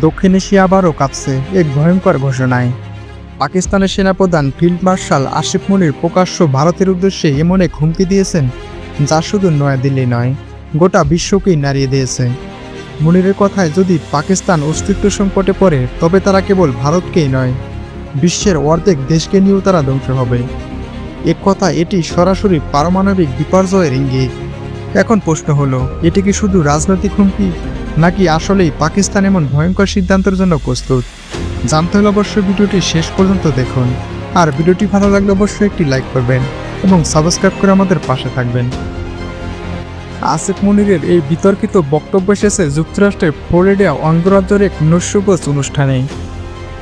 দক্ষিণ এশিয়া আবারও কাঁপছে এক ভয়ঙ্কর ঘোষণায়। পাকিস্তানের সেনাপ্রধান ফিল্ড মার্শাল আসিফ মুনির প্রকাশ্য ভারতের উদ্দেশ্যে এমন এক হুমকি দিয়েছেন যা শুধু নয়াদিল্লি নয়, গোটা বিশ্বকেই নাড়িয়ে দিয়েছে। মুনিরের কথায়, যদি পাকিস্তান অস্তিত্ব সংকটে পড়ে তবে তারা কেবল ভারতকেই নয়, বিশ্বের অর্ধেক দেশকে নিয়েও তারা ধ্বংস হবে। এক কথা, এটি সরাসরি পারমাণবিক বিপর্যয়ের ইঙ্গিত। এখন প্রশ্ন হলো, এটি কি শুধু রাজনৈতিক হুমকি, নাকি আসলেই পাকিস্তান এমন ভয়ঙ্কর সিদ্ধান্তের জন্য প্রস্তুত? জানতে হলে অবশ্যই ভিডিওটি শেষ পর্যন্ত দেখুন। আর ভিডিওটি ভালো লাগলে অবশ্যই একটি লাইক করবেন এবং সাবস্ক্রাইব করে আমাদের পাশে থাকবেন। আসিফ মুনিরের এই বিতর্কিত বক্তব্য এসেছে যুক্তরাষ্ট্রের ফ্লোরিডা অঙ্গরাজ্যের এক নৈশভোজ অনুষ্ঠানে।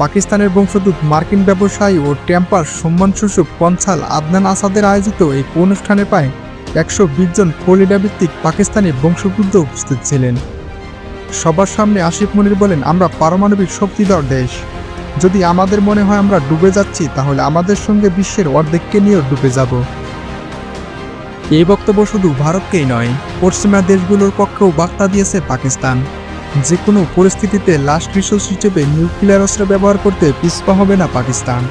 পাকিস্তানের বংশোদ্ভূত মার্কিন ব্যবসায়ী ও ট্যাম্পার সম্মানসূচক কনসাল আদনান আসাদের আয়োজিত এই অনুষ্ঠানে প্রায় 120 জন ফ্লোরিডা ভিত্তিক পাকিস্তানি বংশোদ্ভূত উপস্থিত ছিলেন। সবার সামনে আসিফ মুনির বলেন, আমরা পারমাণবিক শক্তিধর দেশ। যদি আমাদের মনে হয় আমরা ডুবে যাচ্ছি, তাহলে আমাদের সঙ্গে বিশ্বের অর্ধেককে নিয়েও ডুবে যাব। এই বক্তব্য শুধু ভারতকেই নয়, পশ্চিমা দেশগুলোর পক্ষেও বার্তা দিয়েছে পাকিস্তান। যে কোনো পরিস্থিতিতে লাস্ট রিসোর্স হিসেবে নিউক্লিয়ার অস্ত্র ব্যবহার করতে পিছপা হবে না পাকিস্তান।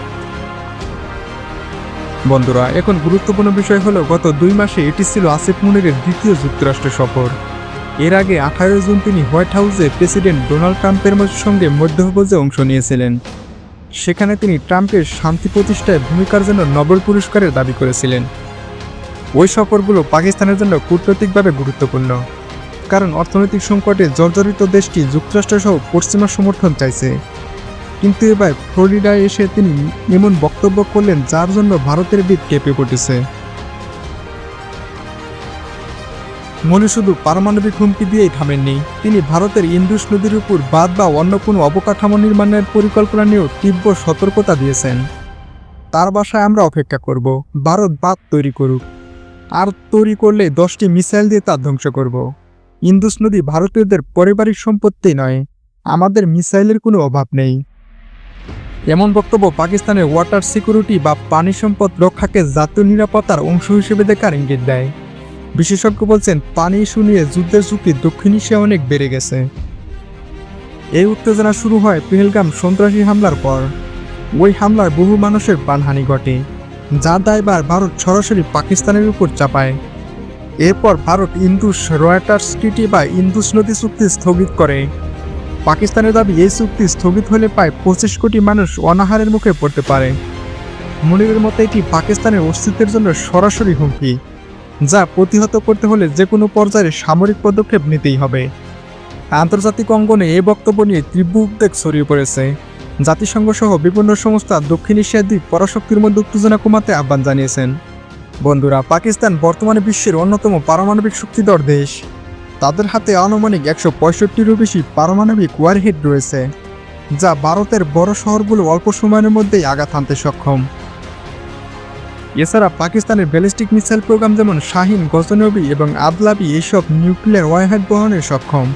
বন্ধুরা, এখন গুরুত্বপূর্ণ বিষয় হলো, গত 2 মাসে এটি ছিল আসিফ মুনিরের দ্বিতীয় যুক্তরাষ্ট্র সফর। এর আগে 18 জুন তিনি হোয়াইট হাউসে প্রেসিডেন্ট ডোনাল্ড ট্রাম্পের সঙ্গে মধ্যভোজে অংশ নিয়েছিলেন। সেখানে তিনি ট্রাম্পের শান্তি প্রতিষ্ঠায় ভূমিকার জন্য নোবেল পুরস্কারের দাবি করেছিলেন। ওই সফরগুলো পাকিস্তানের জন্য কূটনৈতিকভাবে গুরুত্বপূর্ণ, কারণ অর্থনৈতিক সংকটে জর্জরিত দেশটি যুক্তরাষ্ট্রসহ পশ্চিমা সমর্থন চাইছে। কিন্তু এবার ফ্লোরিডায় এসে তিনি এমন বক্তব্য করলেন যার জন্য ভারতের দিক কেঁপে উঠেছে। মনে শুধু পারমাণবিক হুমকি দিয়েই থামেননি, তিনি ভারতের ইন্দুস নদীর উপর বাঁধ বা অন্য কোনো অবকাঠামো নির্মাণের পরিকল্পনা নিয়েও তীব্র সতর্কতা দিয়েছেন। তার বাসায় আমরা অপেক্ষা করব, ভারত বাঁধ তৈরি করুক, আর তৈরি করলে 10টি মিসাইল দিয়ে তা ধ্বংস করব। ইন্দুস নদী ভারতীয়দের পারিবারিক সম্পত্তি নয়, আমাদের মিসাইলের কোনো অভাব নেই। এমন বক্তব্য পাকিস্তানের ওয়াটার সিকিউরিটি বা পানি সম্পদ রক্ষাকে জাতীয় নিরাপত্তার অংশ হিসেবে দেখার ইঙ্গিত দেয়। বিশেষজ্ঞ বলছেন, পানি ইস্যু নিয়ে যুদ্ধের ঝুঁকি দক্ষিণ এশিয়া অনেক বেড়ে গেছে। এই উত্তেজনা শুরু হয় পেহেলগাম সন্ত্রাসী হামলার পর। ওই হামলায় বহু মানুষের প্রাণহানি ঘটে, যার দায়ভার ভারত সরাসরি পাকিস্তানের উপর চাপায়। এরপর ভারত ইন্দুস রয়টার্স ট্রিটি বা ইন্দুস নদী চুক্তি স্থগিত করে। পাকিস্তানের দাবি, এই চুক্তি স্থগিত হলে প্রায় 25 কোটি মানুষ অনাহারের মুখে পড়তে পারে। মুনিরের মতে এটি পাকিস্তানের অস্তিত্বের জন্য সরাসরি হুমকি, যা প্রতিহত করতে হলে যে কোনো পর্যায়ে সামরিক পদক্ষেপ নিতেই হবে। আন্তর্জাতিক অঙ্গনে এই বক্তব্য নিয়ে তীব্র উদ্বেগ ছড়িয়ে পড়েছে। জাতিসংঘ সহ বিভিন্ন সংস্থা দক্ষিণ এশিয়ার দুই পরাশক্তির মধ্যে উত্তেজনা কমাতে আহ্বান জানিয়েছেন। বন্ধুরা, পাকিস্তান বর্তমানে বিশ্বের অন্যতম পারমাণবিক শক্তিধর দেশ। তাদের হাতে আনুমানিক 165টিরও বেশি পারমাণবিক ওয়ারহেড রয়েছে, যা ভারতের বড় শহরগুলো অল্প সময়ের মধ্যেই আঘাত হানতে সক্ষম। এছাড়া পাকিস্তানের ব্যালিস্টিক মিসাইল প্রোগ্রাম যেমন শাহিন, গজনবী এবং আদলাবি এইসব নিউক্লিয়ার ওয়ারহেড বহনে সক্ষম।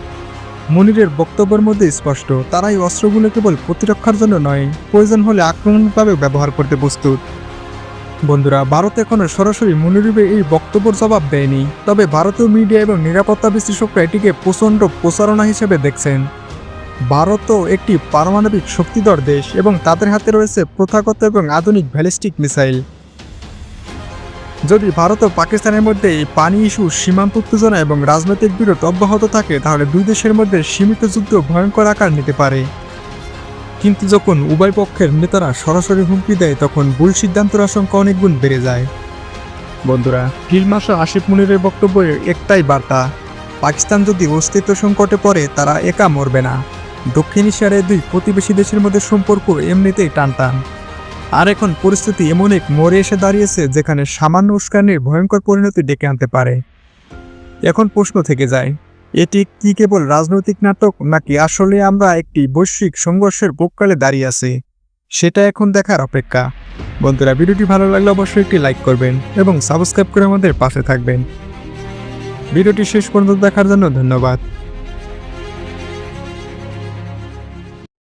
মুনিরের বক্তব্যের মধ্যে স্পষ্ট, তারা এই অস্ত্রগুলো কেবল প্রতিরক্ষার জন্য নয়, প্রয়োজন হলে আক্রমণভাবে ব্যবহার করতে প্রস্তুত। বন্ধুরা, ভারত এখনও সরাসরি মুনিরের এই বক্তব্যের জবাব দেয়নি, তবে ভারতীয় মিডিয়া এবং নিরাপত্তা বিশ্লেষকরা এটিকে প্রচণ্ড প্রচারণা হিসেবে দেখছেন। ভারতও একটি পারমাণবিক শক্তিধর দেশ এবং তাদের হাতে রয়েছে প্রথাগত এবং আধুনিক ব্যালিস্টিক মিসাইল। যদি ভারত ও পাকিস্তানের মধ্যে এই পানি ইস্যু, সীমান্ত উত্তেজনা এবং রাজনৈতিক বিরোধ অব্যাহত থাকে, তাহলে দুই দেশের মধ্যে সীমিত যুদ্ধ ভয়ঙ্কর আকার নিতে পারে। কিন্তু যখন উভয় পক্ষের নেতারা সরাসরি হুমকি দেয়, তখন ভুল সিদ্ধান্তের আশঙ্কা অনেক গুণ বেড়ে যায়। বন্ধুরা, ফিল্ড মার্শাল আসিফ মুনিরের বক্তব্যের একটাই বার্তা, পাকিস্তান যদি অস্তিত্ব সংকটে পড়ে তারা একা মরবে না। দক্ষিণ এশিয়ার এই দুই প্রতিবেশী দেশের মধ্যে সম্পর্ক এমনিতেই টানটান। আর এখন পরিস্থিতি এমন এক মোড়ে এসে দাঁড়িয়েছে যেখানে সামান্য উস্কানির ভয়ঙ্কর পরিণতি ডেকে আনতে পারে। এখন প্রশ্ন থেকে যায়, এটি কি কেবল রাজনৈতিক নাটক, নাকি আসলে আমরা একটি বৈশ্বিক সংঘর্ষের বুককালে দাঁড়িয়ে আছি? সেটা এখন দেখার অপেক্ষা। বন্ধুরা, ভিডিওটি ভালো লাগলে অবশ্যই একটি লাইক করবেন এবং সাবস্ক্রাইব করে আমাদের পাশে থাকবেন। ভিডিওটি শেষ পর্যন্ত দেখার জন্য ধন্যবাদ।